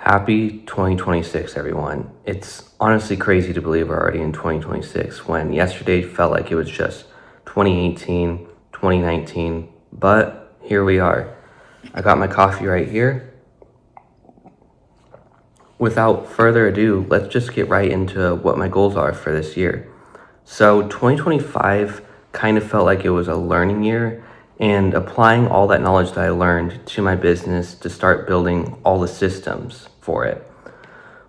Happy 2026, everyone. It's honestly crazy to believe we're already in 2026 when yesterday felt like it was just 2018, 2019, but here we are. I got my coffee right here. Without further ado, let's just get right into what my goals are for this year. So 2025 kind of felt like it was a learning year and applying all that knowledge that I learned to my business to start building all the systems for it.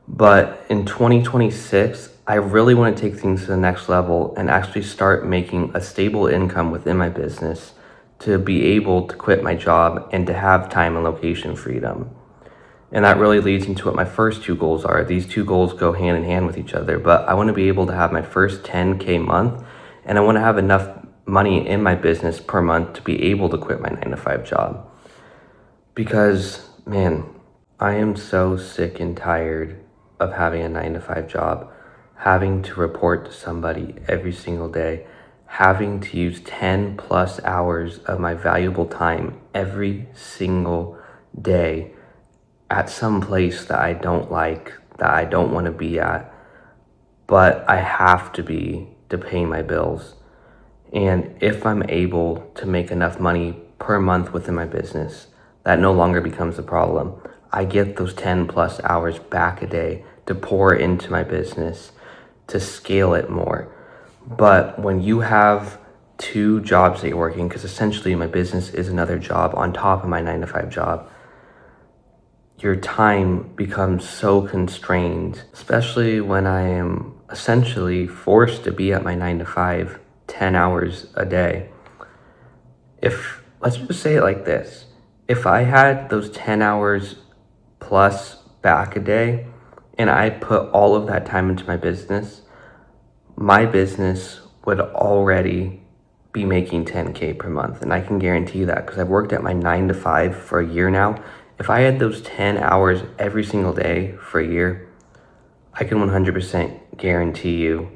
But in 2026, I really want to take things to the next level and actually start making a stable income within my business to be able to quit my job and to have time and location freedom. And that really leads into what my first two goals are. These two goals go hand in hand with each other, but I want to be able to have my first 10K month, and I want to have enough money in my business per month to be able to quit my 9 to 5 job. Because, man, I am so sick and tired of having a 9 to 5 job, having to report to somebody every single day, having to use 10 plus hours of my valuable time every single day at some place that I don't like, that I don't want to be at, but I have to be to pay my bills. And if I'm able to make enough money per month within my business, that no longer becomes a problem. I get those 10 plus hours back a day to pour into my business, to scale it more. But when you have two jobs that you're working, because essentially my business is another job on top of my 9 to 5 job, your time becomes so constrained, especially when I am essentially forced to be at my 9 to 5, 10 hours a day. Let's just say it like this, if I had those 10 hours plus back a day and I put all of that time into my business would already be making 10K per month. And I can guarantee that because I've worked at my 9 to 5 for a year now. If I had those 10 hours every single day for a year, I can 100% guarantee you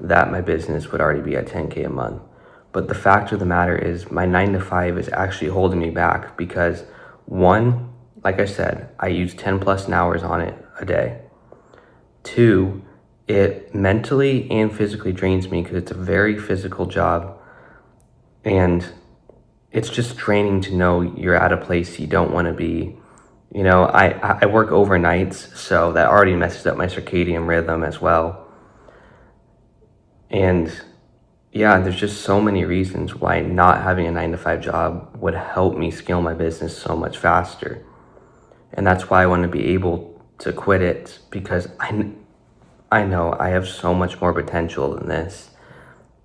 that my business would already be at 10K a month. But the fact of the matter is my 9 to 5 is actually holding me back because one, like I said, I use 10 plus hours on it a day. Two, it mentally and physically drains me because it's a very physical job. And it's just draining to know you're at a place you don't want to be. You know, I work overnights, so that already messes up my circadian rhythm as well. And yeah, there's just so many reasons why not having a 9 to 5 job would help me scale my business so much faster. And that's why I want to be able to quit it, because I know I have so much more potential than this.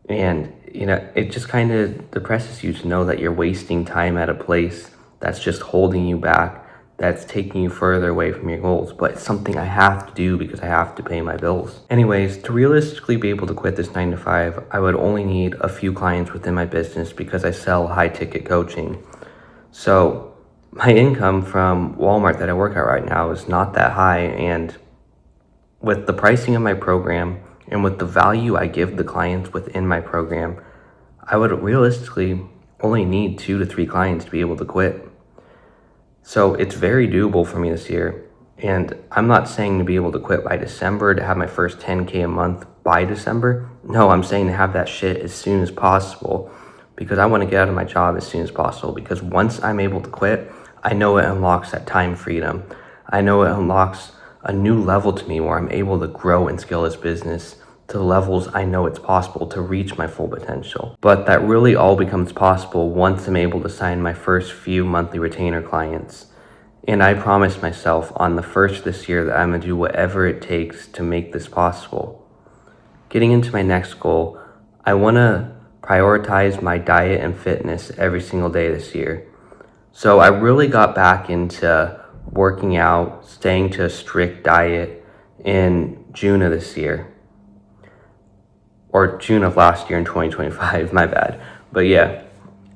And, you know, it just kind of depresses you to know that you're wasting time at a place that's just holding you back, that's taking you further away from your goals. But it's something I have to do because I have to pay my bills. Anyways, to realistically be able to quit this 9 to 5, I would only need a few clients within my business because I sell high ticket coaching. So my income from Walmart that I work at right now is not that high. And with the pricing of my program and with the value I give the clients within my program, I would realistically only need 2 to 3 clients to be able to quit. So it's very doable for me this year. And I'm not saying to be able to quit by December, to have my first 10K a month by December. No, I'm saying to have that shit as soon as possible because I want to get out of my job as soon as possible. Because once I'm able to quit, I know it unlocks that time freedom. I know it unlocks a new level to me where I'm able to grow and scale this business to the levels I know it's possible to reach my full potential. But that really all becomes possible once I'm able to sign my first few monthly retainer clients. And I promised myself on the first this year that I'm gonna do whatever it takes to make this possible. Getting into my next goal, I wanna prioritize my diet and fitness every single day this year. So I really got back into working out, staying to a strict diet in June of this year. Or June of last year in 2025, my bad. But yeah,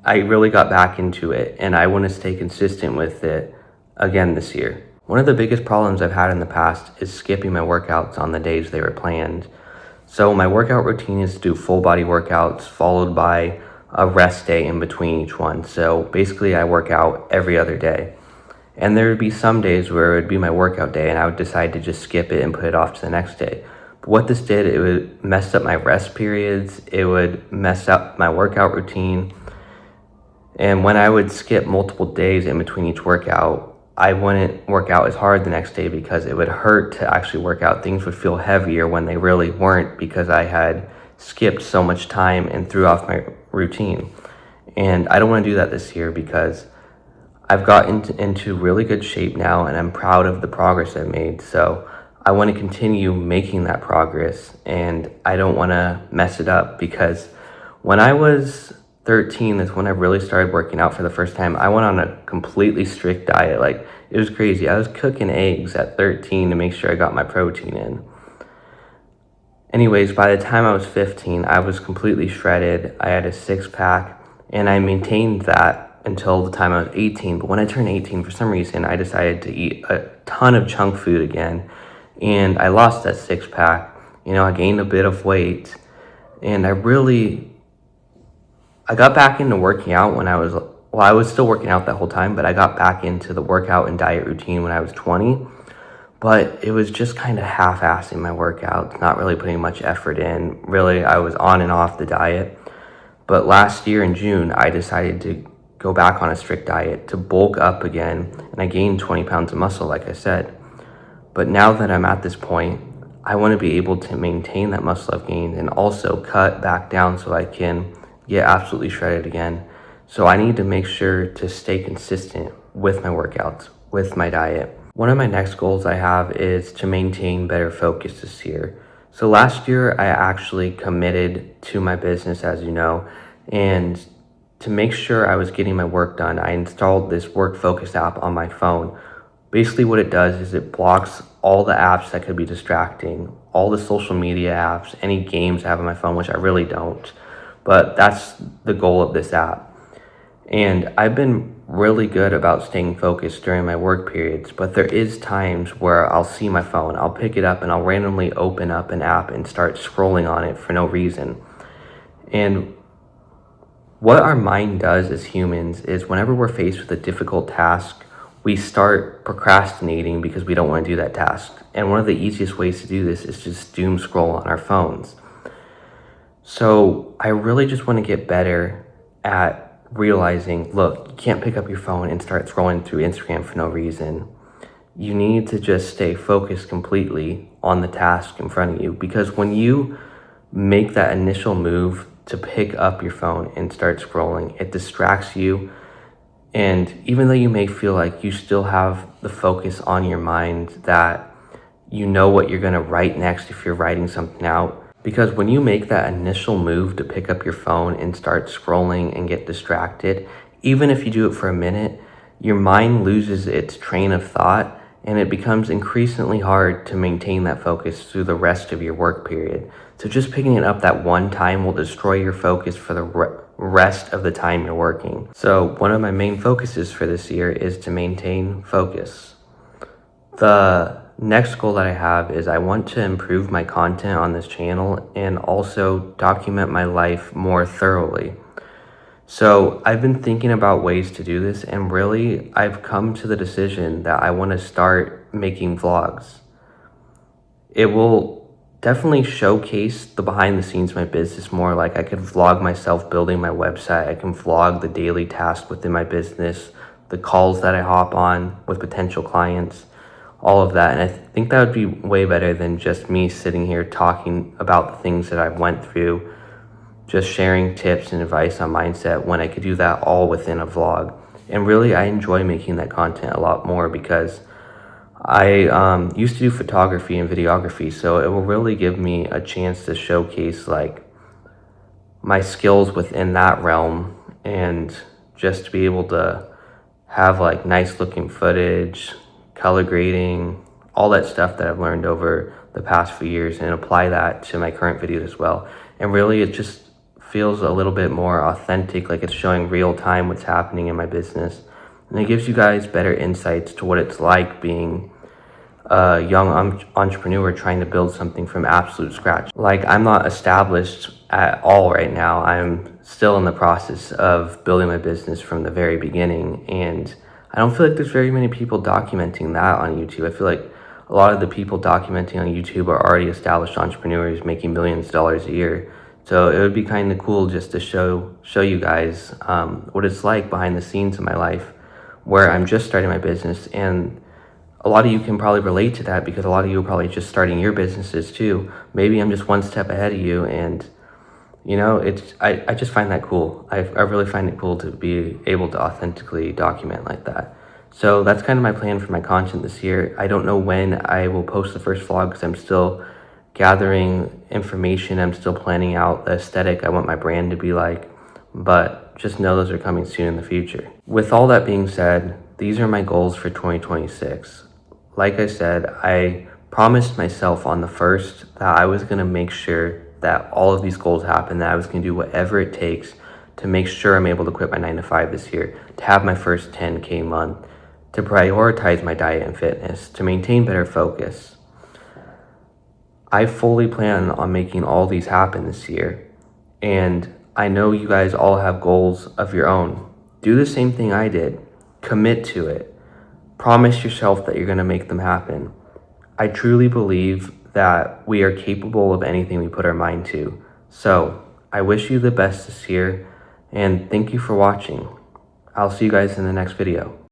I really got back into it and I want to stay consistent with it again this year. One of the biggest problems I've had in the past is skipping my workouts on the days they were planned. So my workout routine is to do full body workouts followed by a rest day in between each one. So basically I work out every other day. And there would be some days where it would be my workout day and I would decide to just skip it and put it off to the next day. But what this did, it would mess up my rest periods, it would mess up my workout routine. And when I would skip multiple days in between each workout, I wouldn't work out as hard the next day because it would hurt to actually work out. Things would feel heavier when they really weren't because I had skipped so much time and threw off my routine. And I don't want to do that this year because I've gotten into really good shape now and I'm proud of the progress I've made. So I want to continue making that progress and I don't want to mess it up because when I was 13, that's when I really started working out for the first time. I went on a completely strict diet. Like, it was crazy. I was cooking eggs at 13 to make sure I got my protein in. Anyways, by the time I was 15, I was completely shredded. I had a six-pack, and I maintained that until the time I was 18. But when I turned 18, for some reason, I decided to eat a ton of junk food again, and I lost that six-pack. I gained a bit of weight, and I got back into working out when I was still working out that whole time, but I got back into the workout and diet routine when I was 20. But it was just kind of half-assing my workouts, not really putting much effort in. Really, I was on and off the diet. But last year in June, I decided to go back on a strict diet to bulk up again, and I gained 20 pounds of muscle, like I said. But now that I'm at this point, I want to be able to maintain that muscle I've gained and also cut back down so I can get absolutely shredded again. So I need to make sure to stay consistent with my workouts, with my diet. One of my next goals I have is to maintain better focus this year. So last year I actually committed to my business, as you know, and to make sure I was getting my work done, I installed this Work Focus app on my phone. Basically what it does is it blocks all the apps that could be distracting, all the social media apps, any games I have on my phone, which I really don't. But that's the goal of this app. And I've been really good about staying focused during my work periods, but there is times where I'll see my phone, I'll pick it up and I'll randomly open up an app and start scrolling on it for no reason. And what our mind does as humans is whenever we're faced with a difficult task, we start procrastinating because we don't want to do that task. And one of the easiest ways to do this is just doom scroll on our phones. So I really just want to get better at realizing, look, you can't pick up your phone and start scrolling through Instagram for no reason. You need to just stay focused completely on the task in front of you, because when you make that initial move to pick up your phone and start scrolling, it distracts you. And even though you may feel like you still have the focus on your mind, that you know what you're going to write next if you're writing something out, because when you make that initial move to pick up your phone and start scrolling and get distracted, even if you do it for a minute, your mind loses its train of thought and it becomes increasingly hard to maintain that focus through the rest of your work period. So just picking it up that one time will destroy your focus for the rest of the time you're working. So one of my main focuses for this year is to maintain focus. The next goal that I have is I want to improve my content on this channel and also document my life more thoroughly. So I've been thinking about ways to do this, and really I've come to the decision that I want to start making vlogs. It will definitely showcase the behind the scenes of my business more. Like, I could vlog myself building my website, I can vlog the daily tasks within my business, the calls that I hop on with potential clients, all of that. And I think that would be way better than just me sitting here talking about the things that I went through, just sharing tips and advice on mindset, when I could do that all within a vlog. And really, I enjoy making that content a lot more because I used to do photography and videography, so it will really give me a chance to showcase like my skills within that realm, and just to be able to have like nice looking footage, color grading, all that stuff that I've learned over the past few years, and apply that to my current videos as well. And really, it just feels a little bit more authentic, like it's showing real time what's happening in my business. And it gives you guys better insights to what it's like being a young entrepreneur trying to build something from absolute scratch. Like, I'm not established at all right now. I'm still in the process of building my business from the very beginning, and I don't feel like there's very many people documenting that on YouTube. I feel like a lot of the people documenting on YouTube are already established entrepreneurs making millions of dollars a year. So it would be kind of cool just to show you guys what it's like behind the scenes of my life, where I'm just starting my business. And a lot of you can probably relate to that because a lot of you are probably just starting your businesses too. Maybe I'm just one step ahead of you, and you know, I just find that cool. I really find it cool to be able to authentically document like that. So that's kind of my plan for my content this year. I don't know when I will post the first vlog because I'm still gathering information. I'm still planning out the aesthetic I want my brand to be like, but just know those are coming soon in the future. With all that being said, these are my goals for 2026. Like I said, I promised myself on the 1st that I was going to make sure that all of these goals happen, that I was going to do whatever it takes to make sure I'm able to quit my 9 to 5 this year, to have my first 10K month, to prioritize my diet and fitness, to maintain better focus. I fully plan on making all these happen this year, and I know you guys all have goals of your own. Do the same thing I did. Commit to it. Promise yourself that you're going to make them happen. I truly believe that we are capable of anything we put our mind to. So I wish you the best this year, and thank you for watching. I'll see you guys in the next video.